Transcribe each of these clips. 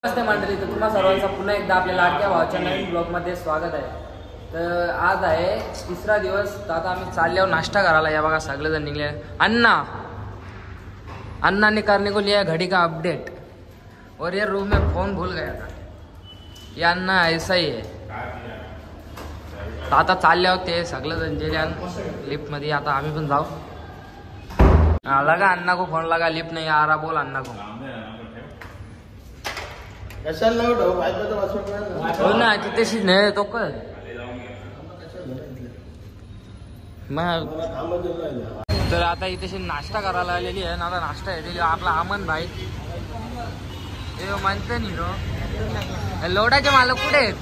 नमस्ते मंडळी, तर तुम्हा सर्वांचं पुन्हा एकदा आपल्या लाडक्या भावाच्या नवीन ब्लॉगमध्ये स्वागत आहे। तर आज आहे तिसरा दिवस। तर आता आम्ही चालल्यावर नाश्ता करायला। या बघा सगळेजण निघले। अन्ना ने करने को लिया घड़ी का अपडेट और ये रूम में फोन भूल गया था। ये अन्ना ऐसा ही है। तर आता चालल्यावर ते सगळेजण गेल्यान लिफ्ट मध्ये। आता आम्ही पण जाऊ। लगा अन्ना को फोन लगा, लिफ्ट नहीं आ रहा, बोल अन्ना को। हो ना, तिथेशीच नाही तो कर तर आता इथे नाश्ता करायला आलेली आहे ना। आता नाश्ता आहे आपला अमन भाई। हे म्हणते नाही रो, लोडाचे मालक कुठे आहेत?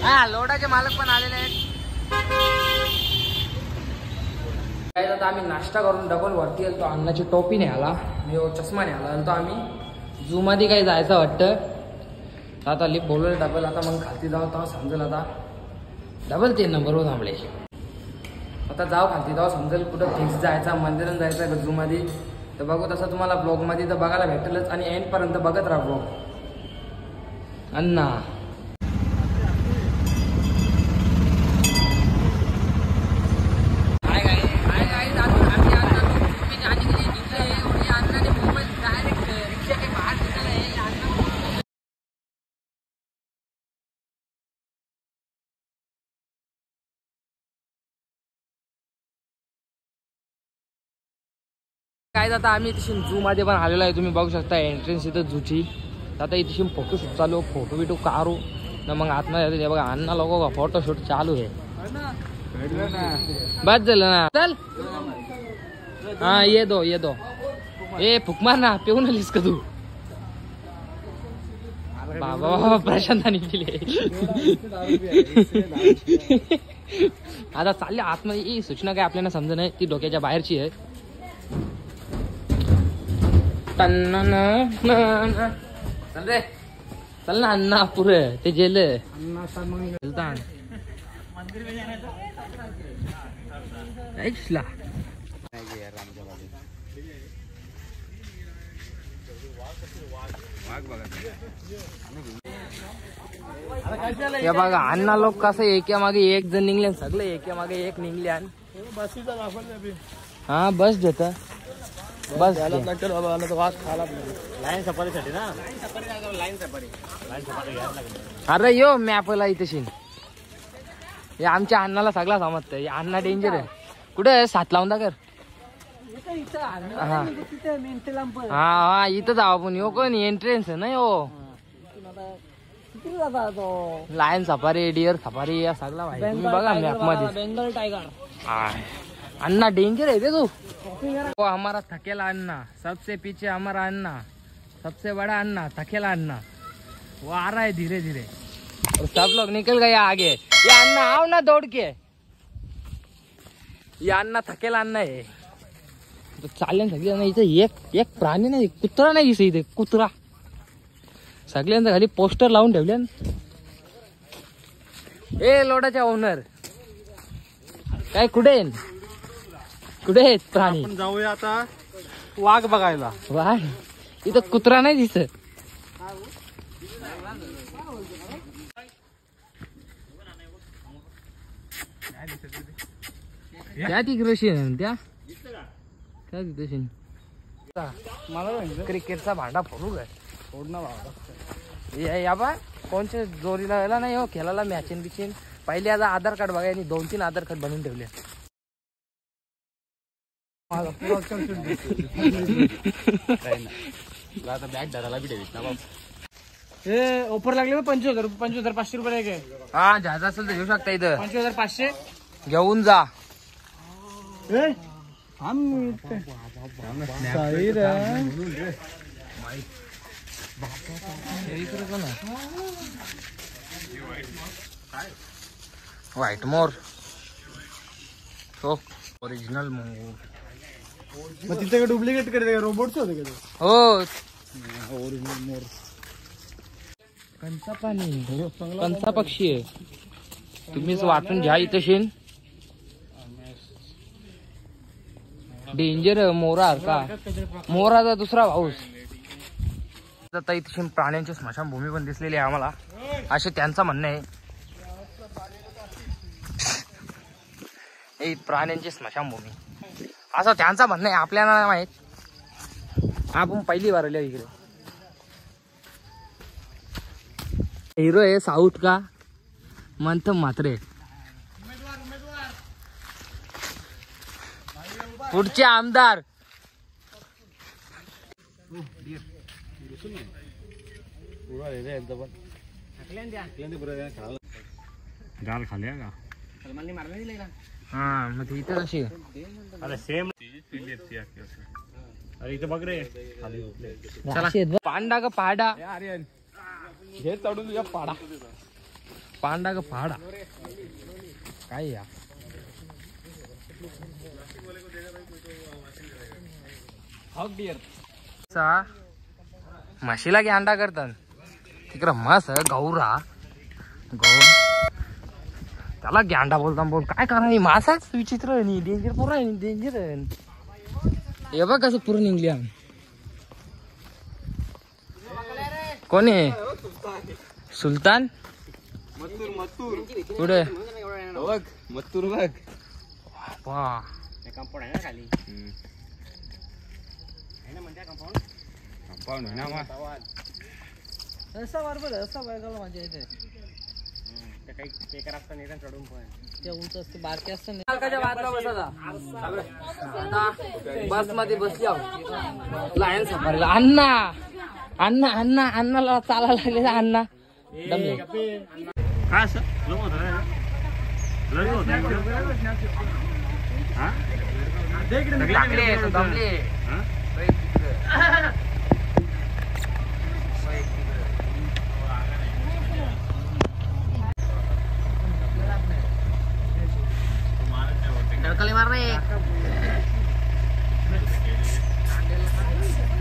हा, लोडाचे मालक पण आलेले आहेत। आता आम्ही नाश्ता करून डबल वरती आलो। तो अन्नाची टोपी नाही आला, चष्मा नाही आला, आणि तो आम्ही झू मध्ये काही जायचं वाटतं। आता लिफ्ट बोलवलं डबल। आता मग खालती जाऊ तेव्हा समजेल। आता डबल 3 नंबरवर थांबले। आता जाऊ खालती तेव्हा समजेल कुठं फिक्स जायचं, मंदिरात जायचं झू मध्ये। तर बघू तसं तुम्हाला ब्लॉग मध्ये तर बघायला भेटेलच, आणि एंड पर्यंत बघत राहा ब्लॉग। अन्ना काय आता आम्ही इथे झू मध्ये पण आलेलो आहे। तुम्ही बघू शकता एंट्रन्स इथं झूची। आता इथे फोटो शूट चालू, फोटो बिटो काढू ना मग आतमध्ये जाते। बघा अन्ना लोगों का फोटो शूट चालू है। बस झालं ना, चल। हाँ ये दो ए फुक मार ना, पिऊन आलीस का तू? बाबा प्रशांतानी पिले। आता चालले आतमध्ये। ही सूचना काय आपल्याला समज नाही, ती डोक्याच्या बाहेरची आहे। चल रे, चल ना अन्ना, पुरे ते जेल या बघा अन्ना लोक कसं एका मागे एक जण निघले, सगळे एका मागे एक निघले। हा बस देत बस लाईन सफारीसाठी ना, लाईन सफारी। अरे यो मॅपला इथेशी हे आमच्या अन्नाला सगळा समजतं। अन्ना डेंजर आहे। कुठे 7 लावून कर। हा इथं जाऊ आपण। यो कोण एंट्रन्स आहे ना यो, लायन सफारी, डिअर सफारी या सगळा भाई तुम्ही बघा मॅप मध्ये। बेंगल टाइगर अन्ना डेंजर है तू। वो हमारा थकेला अन्ना, सबसे पीछे हमारा अन्ना, सबसे बड़ा अन्ना, थकेला अन्ना। वो आ रहा है धीरे धीरे और सब लोग निकल गए आगे। ये अन्ना आओ ना दौड़ के। ये अन्ना थकेला अन्ना है। तो चालेल सगळ्यांना। इथे एक प्राणी नाही, कुत्रा नाही दिसे इथे, कुत्रा। सगळ्यांना खाली पोस्टर लावून ठेवले। ए लोडाच्या ओनर काय कुठे आहेत प्राणी? आपण जाऊया आता वाघ बघायला। वाघ इथं कुत्रा नाही दिसत। त्या तिकडे त्या काय तिथे मला क्रिकेटचा भांडा फोडू काय फोडणं भावडा या बा कोणच्या जोरीला यायला नाही हो खेळायला मॅचिन बिचिन। पहिले आता आधार कार्ड बघा, 2-3 आधार कार्ड बनवून ठेवले। बॅग धरायला बी ठेवीत ना बाबा। हे ऑफर लागले 25,500 रुपये। हा जायचं असेल तर घेऊ शकता। इथं 25,500 घेऊन जा। व्हाईट मोर ओरिजिनल मोर। मग तिथे डुप्लिकेट करते रोबोटच होते का? हो ओरिजिनल मोर। कंचा प्राणी, कंचा पक्षी आहे। तुम्हीच वाचून घ्या। इथे डेंजर मोरा का मोराचा दुसरा भाऊस। आता इथे प्राण्यांची स्मशानभूमी पण दिसलेली आहे आम्हाला, असे त्यांचं म्हणणं आहे. ही प्राण्यांची स्मशानभूमी असं त्यांचं म्हणणं आहे, आपल्याला नाही माहित. आपण पहिली बार आलो इकडे. हिरो आहे साऊथ का मंथम म्हात्रे. पुढचे आमदार गाल खाल्या का? हा मग इथे कशी अरे सेम. अरे इथं बघ रे खाली. पांडा का पहाडा? हे चढून तुझ्या पाडा. पांडा का पहाडा काय या? म्हशीला की अंडा करतात तिकडं मस गौरा गौर त्याला गॅंडा बोलता. बोल काय करा मासाच विचित्र डेंजर पुरा डेंजर. हे बघ कसं पूर्ण निघली. कोण आहे सुलतान? कुठे मत्तूर बघ. कंपाऊंड आहे ना खाली. कंपाऊंड आहे ना मग. असं बरोबर असं बघायला मजा येते. काही पेकर असतं नाही चढून पण ते उंच असते बारके असतं नाही. बस मध्ये बसली लायन सफारीला. अण्णा अण्णा अण्णा अण्णाला चालायला लागले. अण्णा दमले. काय असं दमले. ढकली मार रे.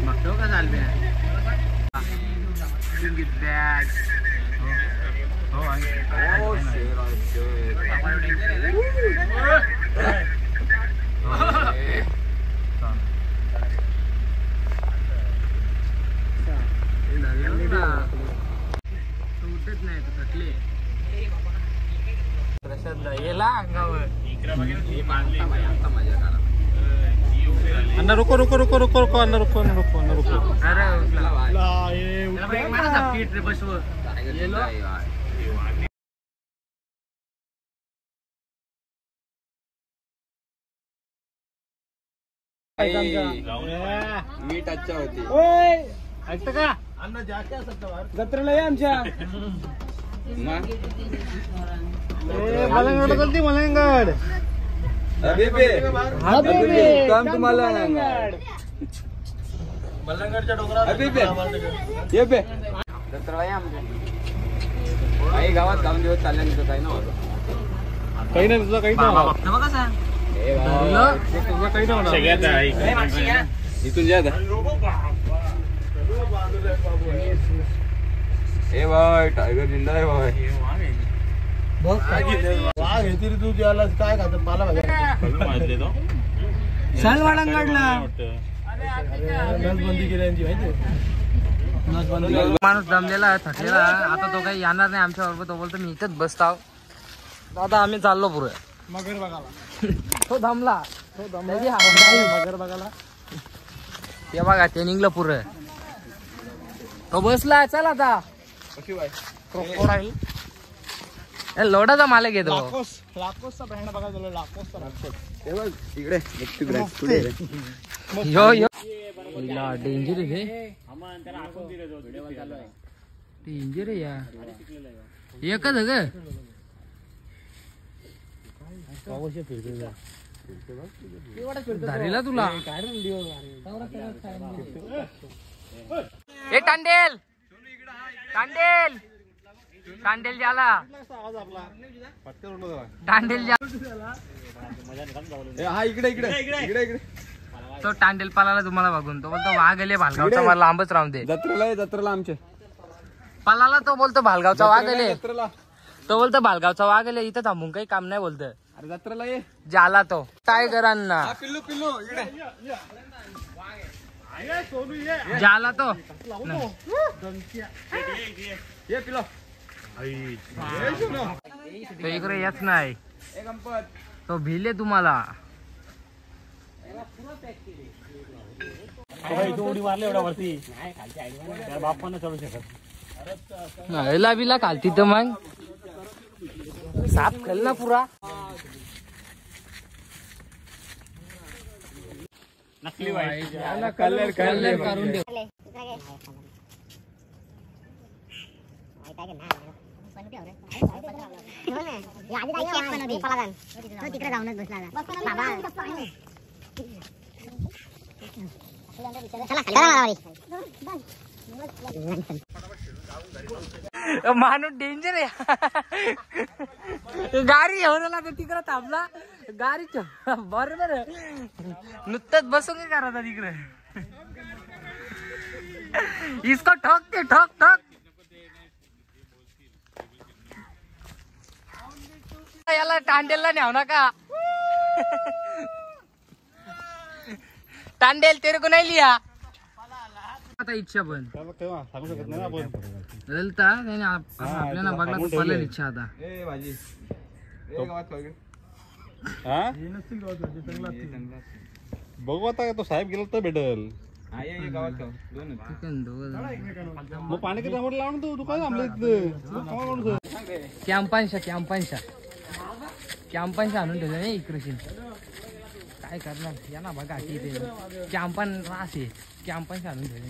बघतो का चालू बॅग. उठत नाही तर थकले. प्रसाद येला अंगावर. अन्ना रुको रुको रुको रुको रुको अन्ना रुको अन्ना रुको अन्ना रुको. अरे मीठ अच्छा होती. ऐकतं का अन्न जास्त असतं जत्रेला या आमच्या. मलंगड बोलती मलंगड. काम तुम्हाला मलंगडच्या डोंगरावर ये बे. जत्रेला या आमच्या. काही गावात काम दिवस चालल्यानंतर काही नव्हतं. काही नाही तुझं काही नव्हतं. बघा सांग तुझं काही नव्हतं. इथून जा. ए भाई टायगर जिंदा आहे भाई. वाघ येते रे तू त्याला काय खात पाला भाजी काढला. नसबंदी केली यांची माहिती. माणूस दमलेला थकलेला. आता तो काही येणार नाही आमच्या बरोबर. तो बोलतो मी इथेच बसताव. आता आम्ही चाललो पुढे मगर बघायला. तो दमला. मगर बघायला ते बघा ते निघलं पुरं. तो बसला. चल आता लोडाचा मालक येतो. लाकोसचा ब्रँड बघायला झालं. लाकोसचा इकडे यो यो डेंजर आहे. डेंजर आहे या. एकच आहे ग. धरेला तुला. ए टांडेल टांडेल टांडेल झाला. टांडेल हा इकडे इकडे इकडे इकडे. तो टांडेल पालाला तुम्हाला बघून. तो बोलतो वाघ आले भालगावचा. मला लांबच राहून दे. जत्रेला आमचे पालाला तो बोलतो भालगावचा वाघ आले. जत्रेला. तो बोलतो भालगावचा वाघ आले. इथं थांबून काही काम नाही बोलत. अरे जत्रेला ये. झाला तो टायगरांना. पिल्लू पिल्लू इकडे. झाला तो ये पिलो तो इकडे येत नाही तो भिले तुम्हाला उडी मारले एवढ्या वरती त्या बापानं चढू शकत नळला बिला खालती तर मग साफ खेळ ना पुरा नकली वाईट कलर करून दे तिकडे जाऊनच माणूस डेंजर आहे गाडी घेऊन आला तर तिकडे थांबला गाडीच्या बरोबर नुकतंच बसून काय करायचा तिकडे इसको ठोकते ठोक ठोक याला टांडेलला न्याव नका टांडेल तेरे को नाही लिया आता इच्छा पण सांगू शकत नाही आपण बदलता त्याने आपल्याला बघला तर पडला इच्छा आता ए भाजी बघू आता तो साहेब गेला तर भेटल मग पाणी किती लावून लावून तू काय थांबलं कॅम्पांशा आणून ठेवलं नाही इकडे काय करणार या ना बघा इथे कॅम्पान रास आहे कॅम्पांशा आणून ठेवलं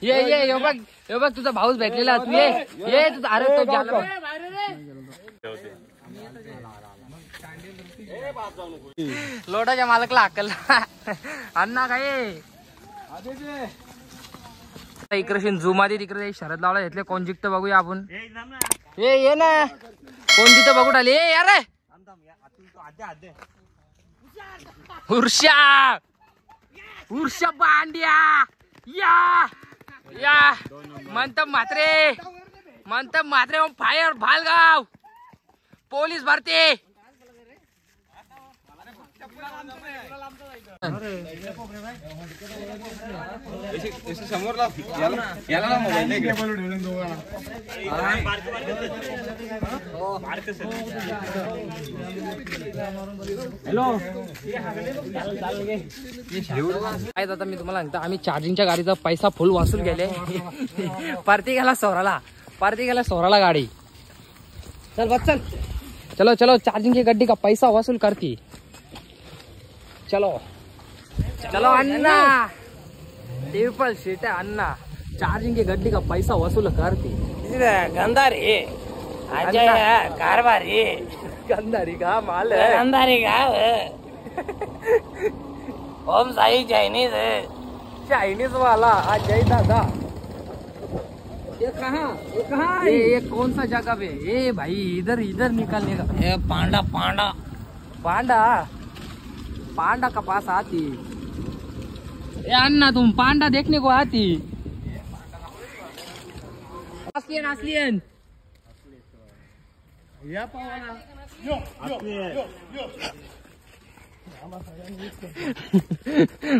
ये बघ तुझा भाऊच भेटलेला तू ये तुझा अरे तो गेला लोटाच्या मालकला हाकलला अण्णा काय इकडे झूम आधी तिकडे शरद लावला घेतले कोण जिंकत बघूया आपण ये ना कोण तिथं बघू आले यार उर्षा बांड्या या मंतप म्हात्रे फायर भालगाव पोलीस भरती समोर याला मोबाईल हॅलो काय आता मी तुम्हाला सांगतो आम्ही चार्जिंगच्या गाडीचा पैसा फुल वसूल केले पार्थिकाला सोराला गाडी चल बस चलो चार्जिंग की गड्डी का पैसा वसूल करती चलो अन्ना ट्रिपल सीट है अन्ना चार्जिंग की गड्डी का पैसा वसूल करती गंधारी कारभारी गंधारी का माल गंधारी का ओम साई चाइनीज वाला आज जय दादा ये कहाँ ये कौन सा जगह पे ये भाई इधर निकालने का ये पांडा पांडा का पास आती ए अन्ना तुम पांडा देखने को आती असलियन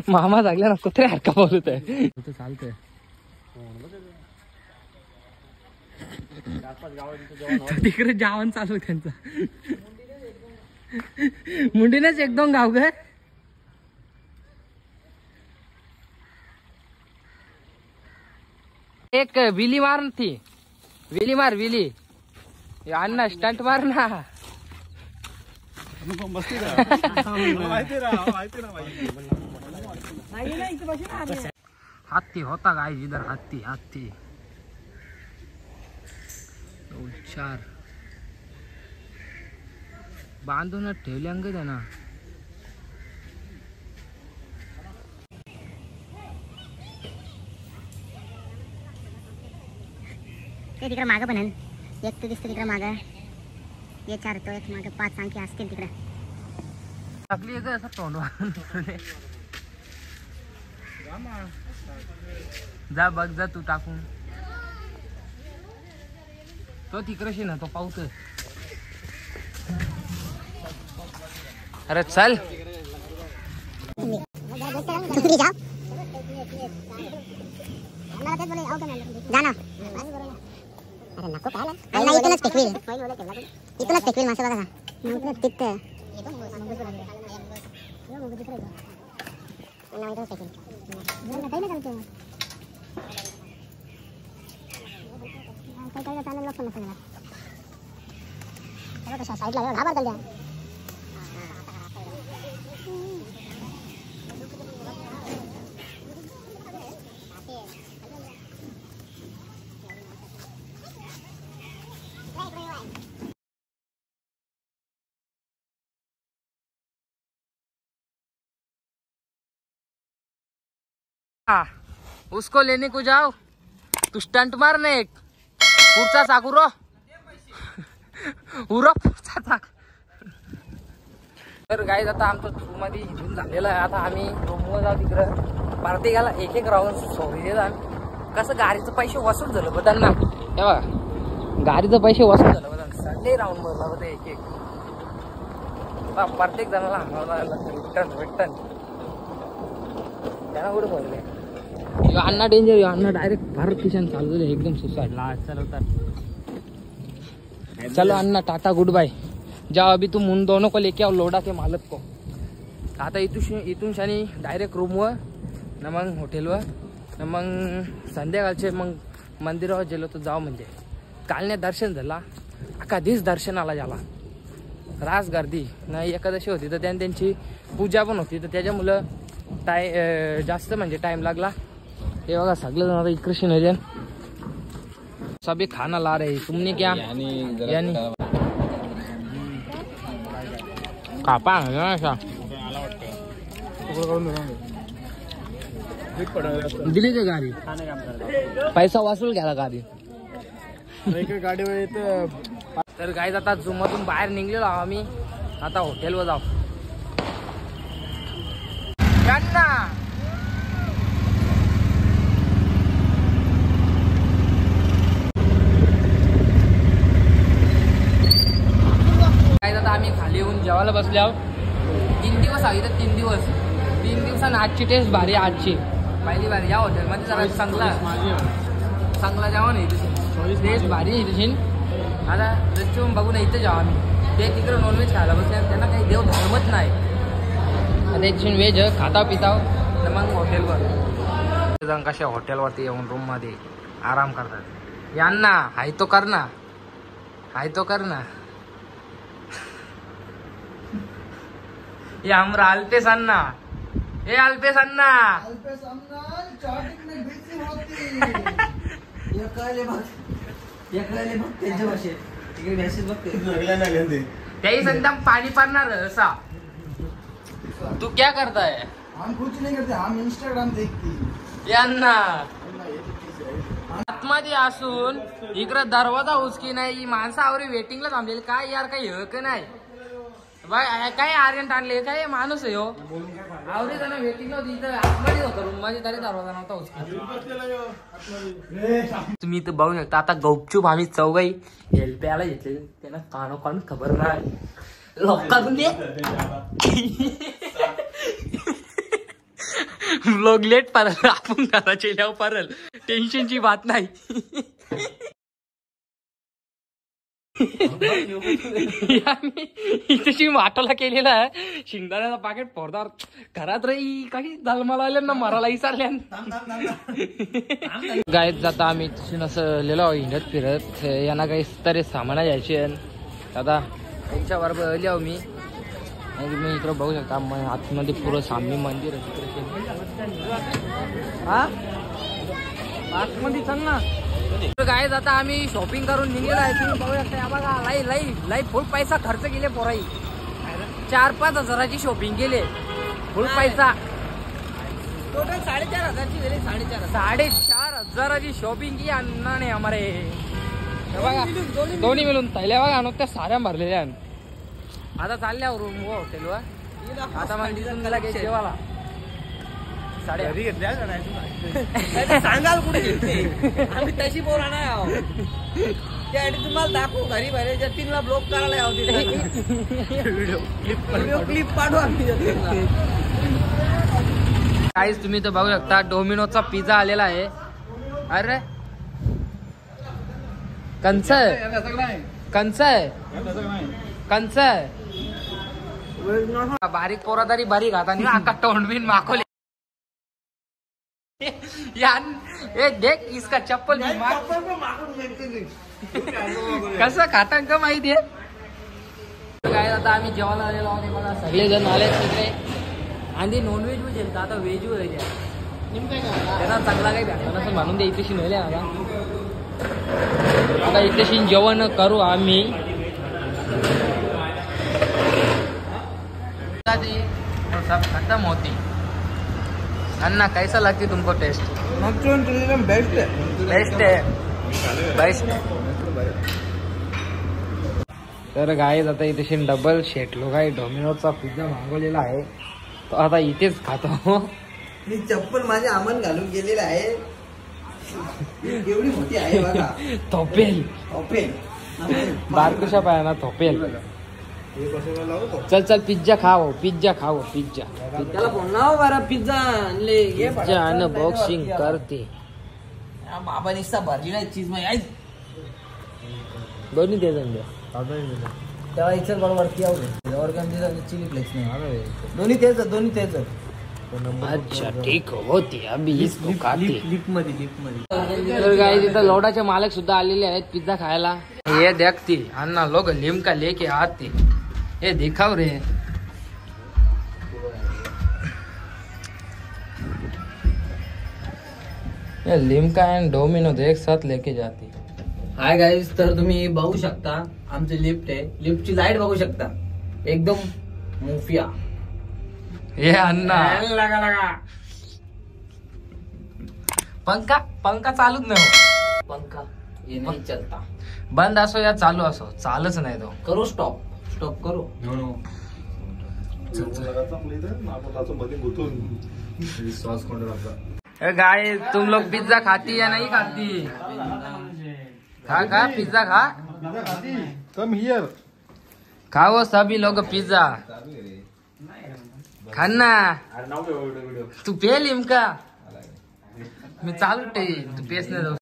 मामा सांगले ना कुत्रे हरका बोलत आहे चालतंय तिकडे जेवण चालू त्यांचं मुंडीनेच एक दोन गाव ग एक विली मार थी विली अण्णा स्टंट मार ना हाथी होता गाय इधर हाथी 4 बांधून ठेवल्या त्यांना ते तिकडे मागं पण एक तर दिसतं तिकडे मागं ये 4 तो एक मागं 5 अंकी असतील तिकडे टाकली आहे असं तोंड जा बघ जा तू टाकून तो तिकडे ना तो पावतोय अरे चल वरतूनच फेकवेल मासे बघा तिथं साईडला घाबर चालल्या उसको लेने को जाओ तू स्टंट मारने एक पुढचा चाक उरो पुढचा चाक. तर गाईज आता आमचं झू मध्ये इथून झालेलं आहे. आता आम्ही रूमवर जाऊ तिकडं प्रत्येकाला एक एक राऊंड सोडली देतात. कसं गाडीचं पैसे वसूल झालं बघ त्यांना. हे बघा गाडीचं पैसे वसूल झालं बघा. संडे राऊंड भरला होता एक एक. प्रत्येक जणाला रिटर्न त्यांना कुठे बोलले अण्णा डेंजर. अण्णा डायरेक्ट भारत किशन चालू झाले एकदम सुसाईड चलवतात. चलो अन्ना टाटा गुड बाय. जाओ अभी तुम उन दोनों को लेके आओ लोडा के मालक को. आता इथून शानी डायरेक्ट रूमवर न मग हॉटेलवर न मग संध्याकाळचे मग मंदिरावर गेलो तर जाऊ. म्हणजे कालने दर्शन झाला अख्खा दिवस दर्शनाला झाला. रास गर्दी नाही एकादशी होती तर त्यांची पूजा पण होती तर त्याच्यामुळं जास्त म्हणजे टाइम लागला. हे बघा सगळं जण इकडे शिनजन सभी खाना ला रहे. तुमने क्या यानी कापा असा दिली ते गाडी पैसा वसूल केला गाडी. तर गाईज आता झूमधून बाहेर निघलेलो आम्ही. आता हॉटेलवर जाऊ. आता आम्ही खाली येऊन जेवायला बसले आहोत. 3 दिवस आहे तर 3 दिवसांनी आजची टेस्ट भारी. आजची पहिली बारी या हॉटेलमध्ये जरा चांगला जेवण आहे तुझी टेस्ट भारी आहे तुझी. आता रेस्टॉरंट बघून इथं जाऊ आम्ही. ते तिकडे नॉनव्हेज खायला बसले त्यांना काही देव धर्मच नाही. आता इथून व्हेज खाता पिता तर मग हॉटेलवर जाऊन कशा हॉटेलवरती येऊन रूममध्ये आराम करतात. यांना हाय तो कर ना ये हमरा अल्पेश अन्ना. ए अल्पेश अन्ना त्याही संध्या पाणी पाडणार असा. तू क्या करता है? हम कुछ नहीं करते, हम इंस्टाग्राम देखते. यांना आतमध्ये असून इकडं दरवाजा उचकी नाही. माणसावर वेटिंगला थांबलेली काय यार काही हक नाही. काय आर्यंट आणले काय माणूस आहे हो. आवडी जण वेटिंगला होती इथं आतमध्ये होतं रूम मध्ये तरी दरवाजा नव्हता उचकी. तुम्ही इथं बघू शकता. आता गपचूप आम्ही चौघाई हेल्प्याला घेतले. त्यांना कान खबर नाही लोकांतून व्लॉग लेट पारल आपण घराचे लिहाव पारल टेन्शनची बात नाही. इथे वाटाला केलेला आहे शिंगदाण्याचा पाकिट पोरदार घरात राही काही दालमाला आल्या ना मराला विचारल्या. गायत जाता आम्ही तिथून असं लिहिलो हिंडत फिरत. यांना काही तरी सामान घ्यायचे. आता त्यांच्याबरोबर लिहाव मी. मी इकडं बघू शकता आतमध्ये पुरं सामने मंदिर आहे तिकडे. हा आतमध्ये चल ना. काय आता आम्ही शॉपिंग करून निघेलो आहे. तुम्ही बघू शकता बघा लाई फुल पैसा खर्च केले पोराई. 4-5 हजाराची शॉपिंग केले फुल पैसा. टोटल 4,500ची गेली. 4,500 शॉपिंग की अन्नाने हमारे बघा दोन्ही मिळून थैल्या बघा नुकत्या साऱ्या भरलेल्या. आता चालल्या रूम हॉटेलवर. आता मग दिसून गेला की जेवायला साड्या सांगाल कुठे घेतले आम्ही तशी पोरा नाही आहो. त्यासाठी तुम्हाला दाखवू घरी बाहेर जतीनला ब्लॉक करायला यावं. व्हिडिओ क्लिप पाठवू आम्ही. काहीच तुम्ही तर बघू शकता डोमिनोचा पिझ्झा आलेला आहे. अरे कंच कंच आहे कंच आहे बारीक पोरा तरी बारीक आता नाही आका तोंड बिन माखोले यार ए देख इसका चप्पल भी कसं खाता का माहितीये काय आता आम्ही जेवायला आलेलो आहोत मला सगळे जण आले तिकडे आणि नॉनव्हेज म्हणजे आता व्हेज वर त्यांना चांगला काही भेटला नसेल म्हणून ते इथेशी नेले आता इथेशी जेवण करू आम्ही सब खत्म होती अन्ना कैसा लगती तुमको टेस्ट बेस्ट है बेस्ट है बेस्ट है तर गाईज आता इथे डबल शेटलो काय डोमिनोजचा पिझ्झा मागवलेला आहे तो आता इथेच खातो मी चप्पल माझे आमन घालून गेलेला आहे एवढी मोठी आहे बघा थोपेल बारकुशा पायाना थोपेल चल चल पिझ्झा खाओ पिझ्झा त्याला फोन लाव बरं पिझ्झा आणले पिझ्झा अनबॉक्सिंग करते बाबा निस्ता भरली नाही चीज मध्ये दोन्ही दे द्या तेव्हा इच्छा बरोबर ऑर्गन चिली फ्लेक्स नाही दोन्ही तेच अच्छा ठीक होती अभी इसको खाते लिप मध्ये तर गाईज इथं लोडाचे मालक सुद्धा आलेले आहेत पिझ्झा खायला ये देखती अन्ना लोग लिमका लेके आते ये दिखाओ रे ये लिमका एंड डोमिनोज एक साथ लेके जाती हाय गाईज तर तुम्ही बघू शकता आमचे लिफ्ट आहे लिफ्टची लाईट बघू शकता एकदम मुफिया ये अन्ना लगा पंखा चालूच नाही हो. पंखा ये नहीं चलता बंद असो या चालू असो चालच नाही तो करो स्टॉप करो गाय तुम लोग पिज्जा खाती या नहीं खाती खा पिज्जा खा कम हियर खाओ सभी लोग पिज्जा खाना तू पे लिमका मी चालू तू पेस नाही जाऊ